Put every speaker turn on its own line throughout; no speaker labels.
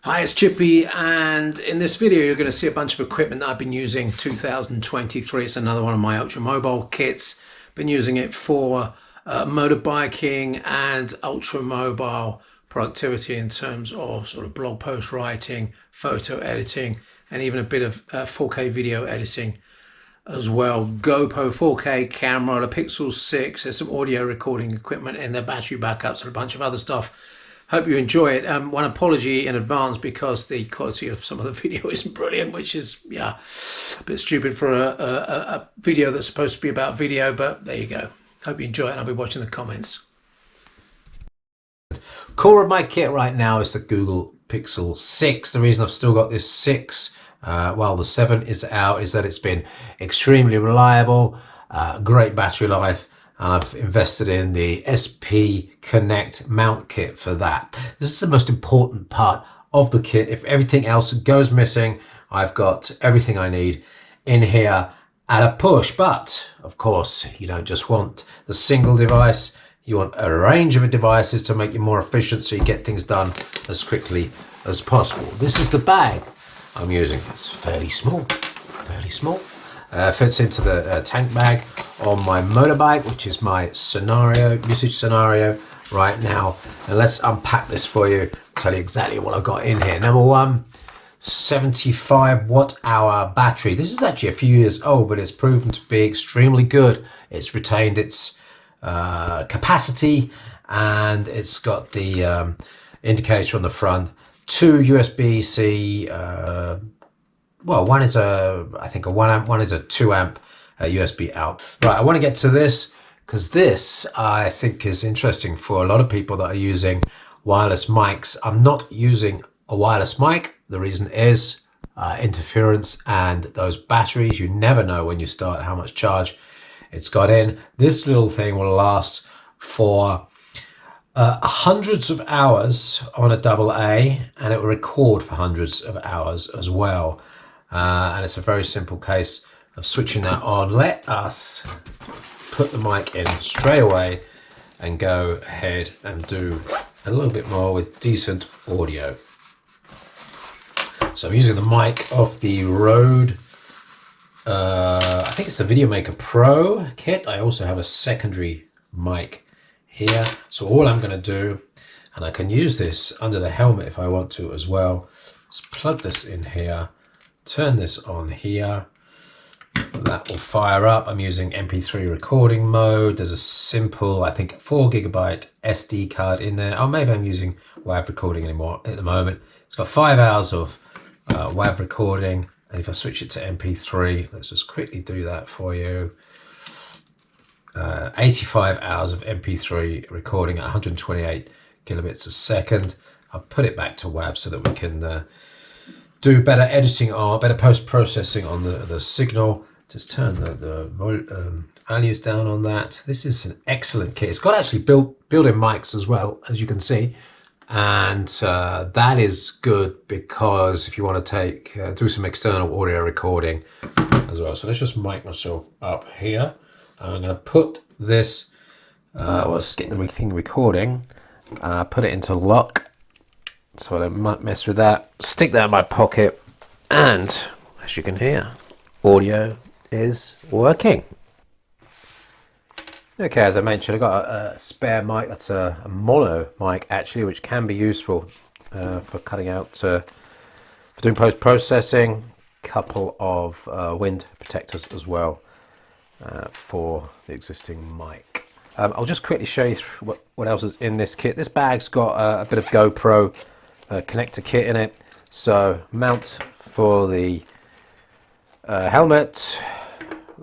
Hi, it's Chippy, and in this video you're going to see a bunch of equipment that I've been using 2023. It's another one of my ultra mobile kits. Been using it for motorbiking and ultra mobile productivity in terms of sort of blog post writing, photo editing, and even a bit of 4K video editing as well. GoPro 4K camera, the Pixel 6, there's some audio recording equipment in there, battery backups, and a bunch of other stuff. Hope you enjoy it. One apology in advance because the quality of some of the video isn't brilliant, which is, yeah, a bit stupid for a video that's supposed to be about video, but there you go. Hope you enjoy it, and I'll be watching the comments. Core of my kit right now is the Google Pixel 6. The reason I've still got this 6 while the 7 is out is that it's been extremely reliable, great battery life, and I've invested in the SP Connect mount kit for that. This is the most important part of the kit. If everything else goes missing, I've got everything I need in here at a push. But of course, you don't just want the single device, you want a range of devices to make you more efficient so you get things done as quickly as possible. This is the bag I'm using. It's fairly small, fits into the tank bag on my motorbike, which is my usage scenario right now. And let's unpack this for you, tell you exactly what I've got in here. Number one, 75 watt hour battery. This is actually a few years old, but it's proven to be extremely good. It's retained its capacity, and it's got the indicator on the front. Two USB-C, well, one is I think a 1 amp, one is a 2 amp USB out. Right, I want to get to this because this I think is interesting for a lot of people that are using wireless mics. I'm not using a wireless mic. The reason is interference and those batteries. You never know when you start how much charge it's got in. This little thing will last for hundreds of hours on a AA, and it will record for hundreds of hours as well. And it's a very simple case of switching that on. Let us put the mic in straight away and go ahead and do a little bit more with decent audio. So I'm using the mic off the Rode, I think it's the VideoMaker Pro kit. I also have a secondary mic here. So all I'm going to do, and I can use this under the helmet if I want to as well, is plug this in here, turn this on here. That will fire up. I'm using MP3 recording mode. There's a simple, I think, 4 GB SD card in there. Oh, maybe I'm using WAV recording anymore at the moment. It's got 5 hours of WAV recording. And if I switch it to MP3, let's just quickly do that for you. 85 hours of MP3 recording at 128 kilobits a second. I'll put it back to WAV so that we can do better editing or better post-processing on the signal. Just turn the values down on that. This is an excellent kit. It's got actually built-in mics as well, as you can see. And that is good because if you want to do some external audio recording as well. So let's just mic myself up here. I'm going to put this, let's get the thing recording, put it into lock so I don't mess with that. Stick that in my pocket, and as you can hear, audio is working. Okay, as I mentioned, I've got a spare mic. That's a mono mic actually, which can be useful for cutting out, for doing post-processing. Couple of wind protectors as well for the existing mic. I'll just quickly show you what else is in this kit. This bag's got a bit of GoPro connector kit in it. So mount for the helmet,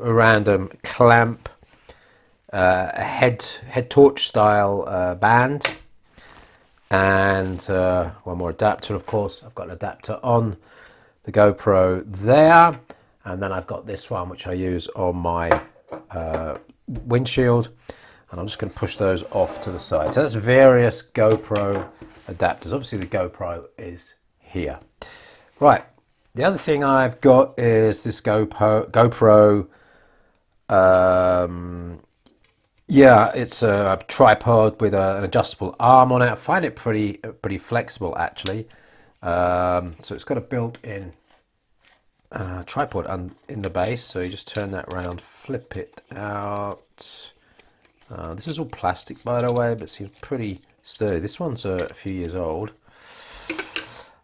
a random clamp, a head torch style band, and one more adapter. Of course, I've got an adapter on the GoPro there, and then I've got this one which I use on my windshield, and I'm just going to push those off to the side. So that's various GoPro adapters. Obviously the GoPro is here. Right, the other thing I've got is this GoPro yeah, it's a tripod with an adjustable arm on it. I find it pretty flexible actually. So it's got a built-in tripod in the base, so you just turn that around, flip it out. This is all plastic, by the way, but it seems pretty sturdy. This one's a few years old.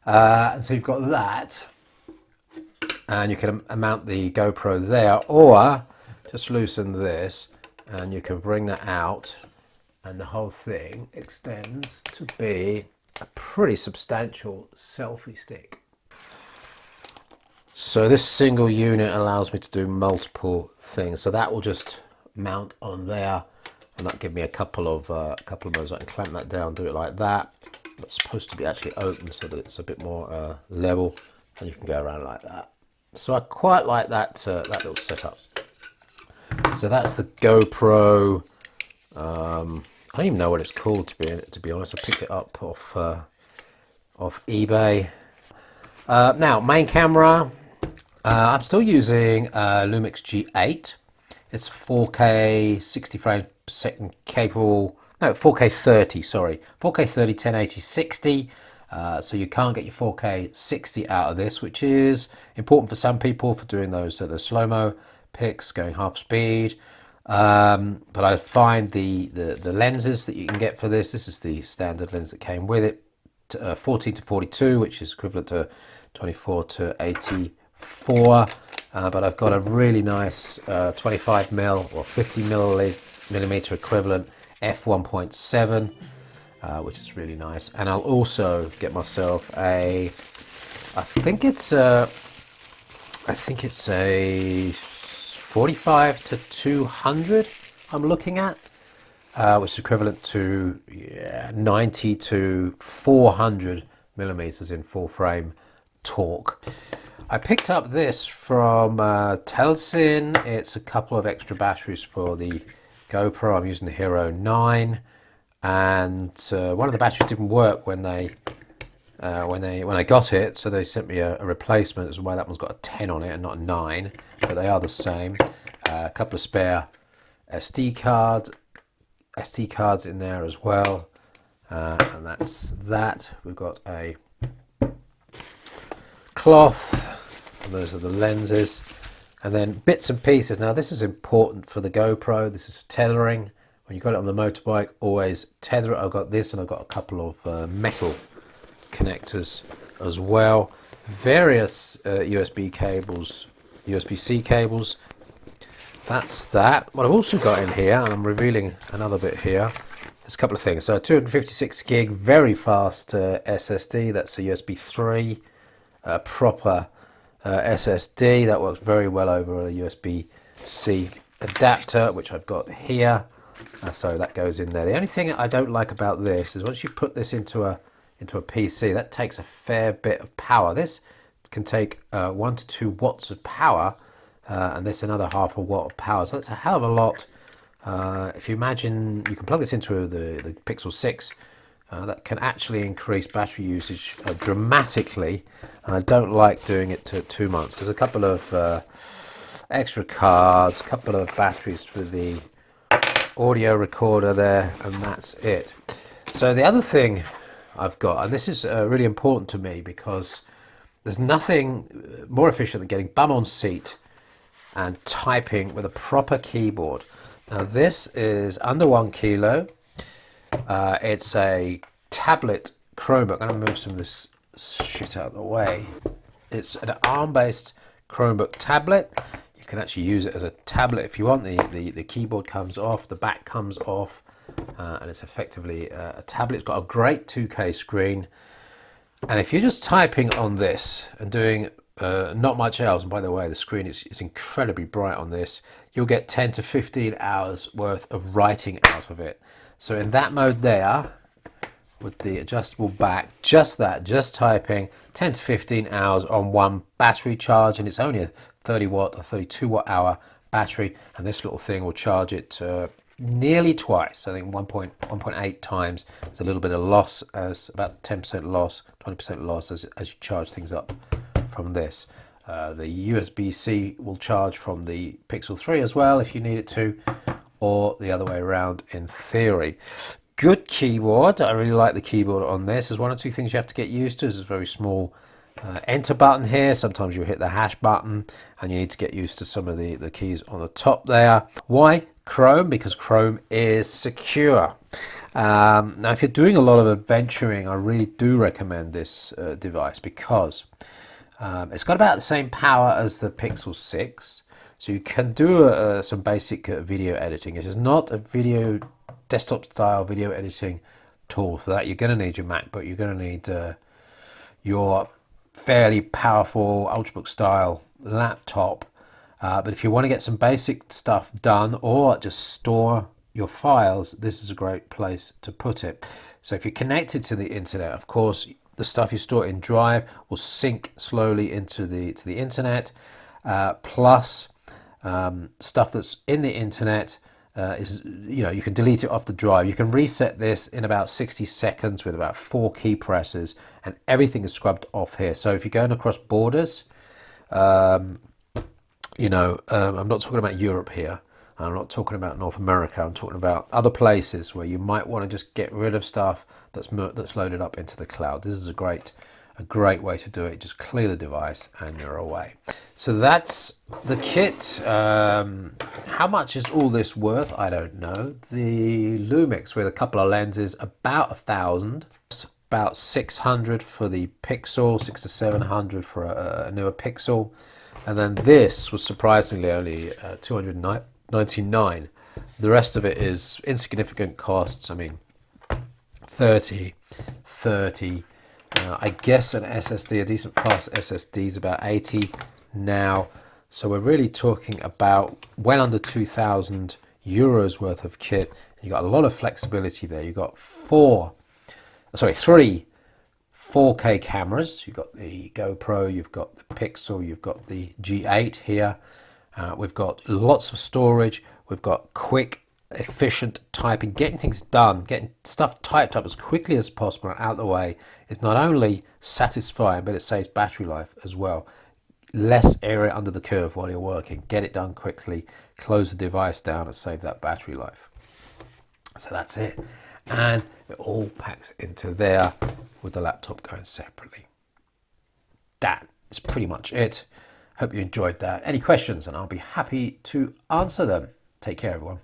And so you've got that, and you can mount the GoPro there, or just loosen this and you can bring that out, and the whole thing extends to be a pretty substantial selfie stick. So this single unit allows me to do multiple things. So that will just mount on there, and that'll give me a couple of modes. I can clamp that down, do it like that. It's supposed to be actually open so that it's a bit more level, and you can go around like that. So I quite like that that little setup. So that's the GoPro. I don't even know what it's called, to be honest. I picked it up off eBay. Now, main camera. I'm still using Lumix G7. It's 4K 60 frames per second capable. No, 4K 30, sorry. 4K 30, 1080, 60. So you can't get your 4K 60 out of this, which is important for some people for doing those the slow-mo pics, going half speed. But I find the lenses that you can get for this is the standard lens that came with it. 14 to 42, which is equivalent to 24 to 84. But I've got a really nice 25mm or 50mm equivalent f1.7, which is really nice. And I'll also get myself I think it's a 45 to 200 I'm looking at, which is equivalent to 90 to 400 millimeters in full frame torque. I picked up this from Telesin. It's a couple of extra batteries for the GoPro. I'm using the Hero 9, and one of the batteries didn't work when I got it, so they sent me a replacement. That's why that one's got a 10 on it and not a 9, but they are the same. A couple of spare SD cards in there as well, and that's that. We've got a cloth, and those are the lenses, and then bits and pieces. Now this is important for the GoPro. This is for tethering. When you've got it on the motorbike, always tether it. I've got this, and I've got a couple of metal connectors as well. Various USB cables, USB-C cables. That's that. What I've also got in here, and I'm revealing another bit here, there's a couple of things. So a 256 gig, very fast SSD. That's a USB 3 proper SSD. That works very well over a USB-C adapter, which I've got here. So that goes in there. The only thing I don't like about this is once you put this into a PC, that takes a fair bit of power. This can take 1 to 2 watts of power, and this another half a watt of power. So that's a hell of a lot. If you imagine, you can plug this into the Pixel 6. That can actually increase battery usage dramatically, and I don't like doing it too much. There's a couple of extra cards, a couple of batteries for the audio recorder there, and that's it. So the other thing I've got, and this is really important to me because there's nothing more efficient than getting bum on seat and typing with a proper keyboard. Now this is under 1 kilo. It's a tablet Chromebook. I'm going to move some of this shit out of the way. It's an ARM-based Chromebook tablet. You can actually use it as a tablet if you want. The keyboard comes off, the back comes off, and it's effectively a tablet. It's got a great 2K screen. And if you're just typing on this and doing not much else, and by the way, the screen is incredibly bright on this, you'll get 10 to 15 hours worth of writing out of it. So in that mode there, with the adjustable back, just typing, 10 to 15 hours on one battery charge, and it's only a 30 watt or 32 watt hour battery, and this little thing will charge it nearly twice. I think 1.8 times. It's a little bit of loss, as about 10% loss, 20% loss as you charge things up from this. The USB-C will charge from the Pixel 3 as well if you need it to, or the other way around in theory. good keyboard. I really like the keyboard on this. There's one or two things you have to get used to. There's a very small enter button here. Sometimes you'll hit the hash button and you need to get used to some of the keys on the top there. Why Chrome? Because Chrome is secure. Now if you're doing a lot of adventuring, I really do recommend this device because it's got about the same power as the Pixel 6, so you can do some basic video editing. It is not a desktop style video editing tool. For that you're going to need your MacBook, you're going to need your fairly powerful Ultrabook style laptop, but if you want to get some basic stuff done or just store your files, this is a great place to put it. So if you're connected to the internet, of course the stuff you store in Drive will sync slowly into the internet, plus stuff that's in the internet is, you can delete it off the drive. You can reset this in about 60 seconds with about 4 key presses, and everything is scrubbed off here. So if you're going across borders, I'm not talking about Europe here, I'm not talking about North America, I'm talking about other places where you might want to just get rid of stuff that's loaded up into the cloud. This is a great way to do it. Just clear the device and you're away. So that's the kit. How much is all this worth? I don't know. The Lumix with a couple of lenses, about 1,000. About 600 for the Pixel, 600 to 700 for a newer Pixel, and then this was surprisingly only 299. The rest of it is insignificant costs. I mean, 30. I guess an SSD, a decent fast SSD, is about 80 now. So we're really talking about well under 2,000 euros worth of kit. You got a lot of flexibility there. You got 3 4K cameras. You've got the GoPro, you've got the Pixel, you've got the G8 here. We've got lots of storage. We've got quick, efficient typing, getting things done, getting stuff typed up as quickly as possible and out of the way is not only satisfying, but it saves battery life as well. Less area under the curve while you're working. Get it done quickly, close the device down and save that battery life. So that's it. And it all packs into there with the laptop going separately. That is pretty much it. Hope you enjoyed that. Any questions and I'll be happy to answer them. Take care everyone.